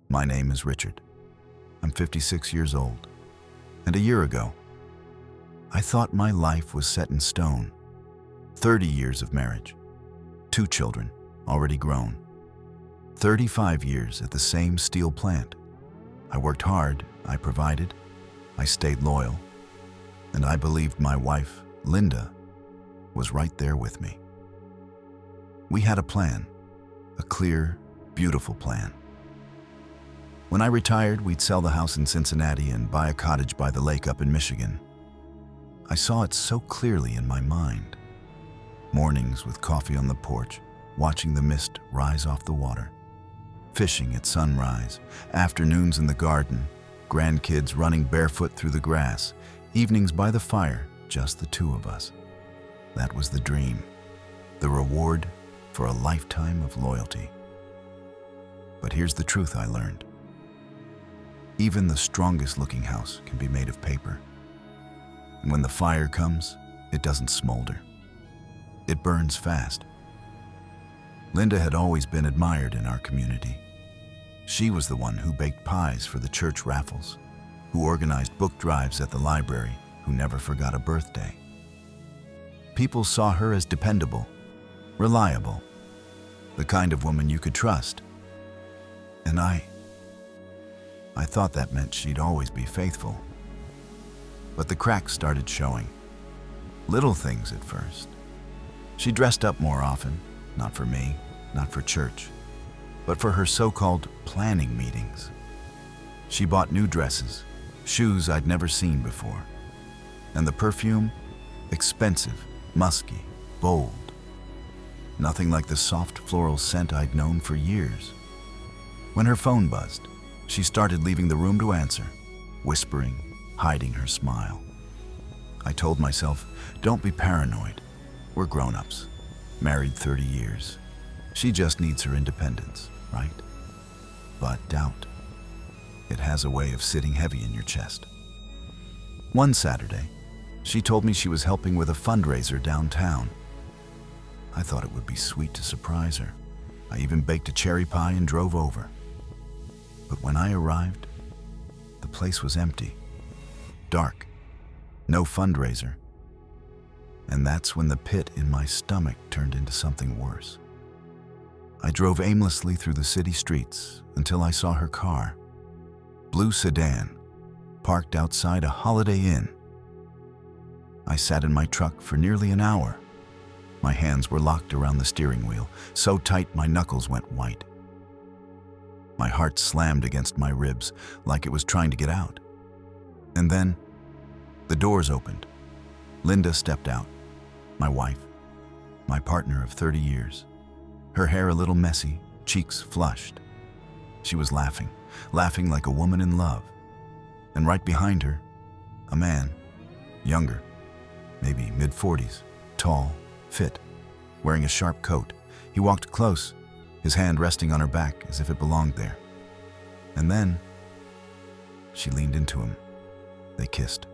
My name is Richard. I'm 56 years old. And a year ago, I thought my life was set in stone. 30 years of marriage, 2 children, already grown. 35 years at the same steel plant. I worked hard, I provided, I stayed loyal, and I believed my wife, Linda, was right there with me. We had a plan, a clear, beautiful plan. When I retired, we'd sell the house in Cincinnati and buy a cottage by the lake up in Michigan. I saw it so clearly in my mind. Mornings with coffee on the porch, watching the mist rise off the water. Fishing at sunrise, afternoons in the garden, grandkids running barefoot through the grass, evenings by the fire, just the 2 of us. That was the dream, the reward for a lifetime of loyalty. But here's the truth I learned. Even the strongest looking house can be made of paper. And when the fire comes, it doesn't smolder. It burns fast. Linda had always been admired in our community. She was the one who baked pies for the church raffles, who organized book drives at the library, who never forgot a birthday. People saw her as dependable, reliable, the kind of woman you could trust. And I thought that meant she'd always be faithful. But the cracks started showing. Little things at first. She dressed up more often, not for me, not for church, but for her so-called planning meetings. She bought new dresses, shoes I'd never seen before. And the perfume, expensive, musky, bold. Nothing like the soft floral scent I'd known for years. When her phone buzzed, she started leaving the room to answer, whispering, hiding her smile. I told myself, don't be paranoid. We're grown-ups, married 30 years. She just needs her independence, right? But doubt. It has a way of sitting heavy in your chest. One Saturday, she told me she was helping with a fundraiser downtown. I thought it would be sweet to surprise her. I even baked a cherry pie and drove over. But when I arrived, the place was empty, dark, no fundraiser. And that's when the pit in my stomach turned into something worse. I drove aimlessly through the city streets until I saw her car, blue sedan, parked outside a Holiday Inn. I sat in my truck for nearly an hour. My hands were locked around the steering wheel, so tight my knuckles went white. My heart slammed against my ribs like it was trying to get out. And then, the doors opened. Linda stepped out, my wife, my partner of 30 years. Her hair a little messy, cheeks flushed. She was laughing like a woman in love. And right behind her, a man, younger, maybe mid-40s, tall, fit, wearing a sharp coat. He walked close, his hand resting on her back as if it belonged there. And then, she leaned into him. They kissed.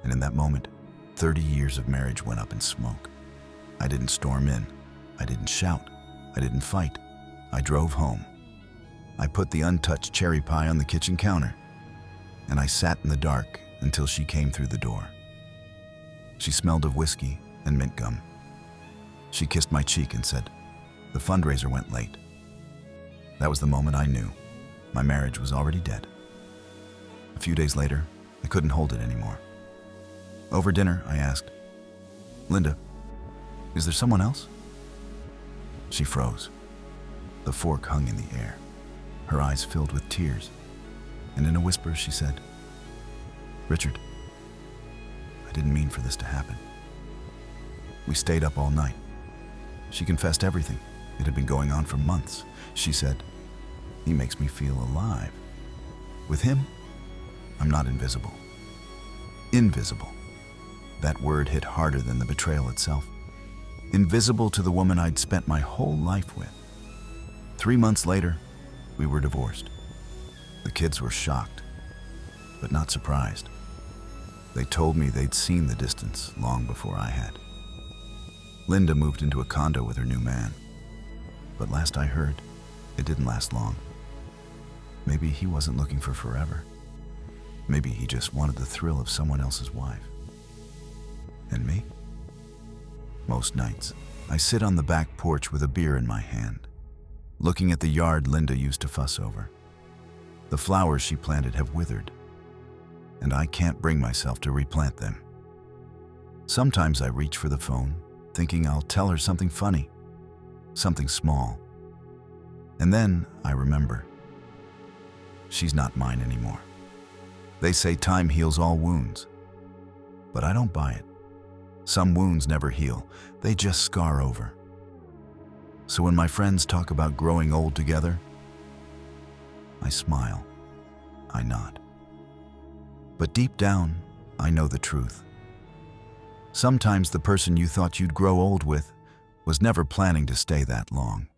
And in that moment, 30 years of marriage went up in smoke. I didn't storm in. I didn't shout. I didn't fight. I drove home. I put the untouched cherry pie on the kitchen counter, and I sat in the dark until she came through the door. She smelled of whiskey and mint gum. She kissed my cheek and said, "The fundraiser went late." That was the moment I knew my marriage was already dead. A few days later, I couldn't hold it anymore. Over dinner, I asked, "Linda, is there someone else?" She froze. The fork hung in the air, her eyes filled with tears, and in a whisper she said, "Richard, I didn't mean for this to happen." We stayed up all night. She confessed everything. It had been going on for months. She said, "He makes me feel alive. With him, I'm not invisible." Invisible. That word hit harder than the betrayal itself. Invisible to the woman I'd spent my whole life with. 3 months later, we were divorced. The kids were shocked, but not surprised. They told me they'd seen the distance long before I had. Linda moved into a condo with her new man. But last I heard, it didn't last long. Maybe he wasn't looking for forever. Maybe he just wanted the thrill of someone else's wife. And me? Most nights, I sit on the back porch with a beer in my hand, looking at the yard Linda used to fuss over. The flowers she planted have withered, and I can't bring myself to replant them. Sometimes I reach for the phone, thinking I'll tell her something funny, something small. And then I remember, she's not mine anymore. They say time heals all wounds, but I don't buy it. Some wounds never heal, they just scar over. So when my friends talk about growing old together, I smile, I nod. But deep down, I know the truth. Sometimes the person you thought you'd grow old with was never planning to stay that long.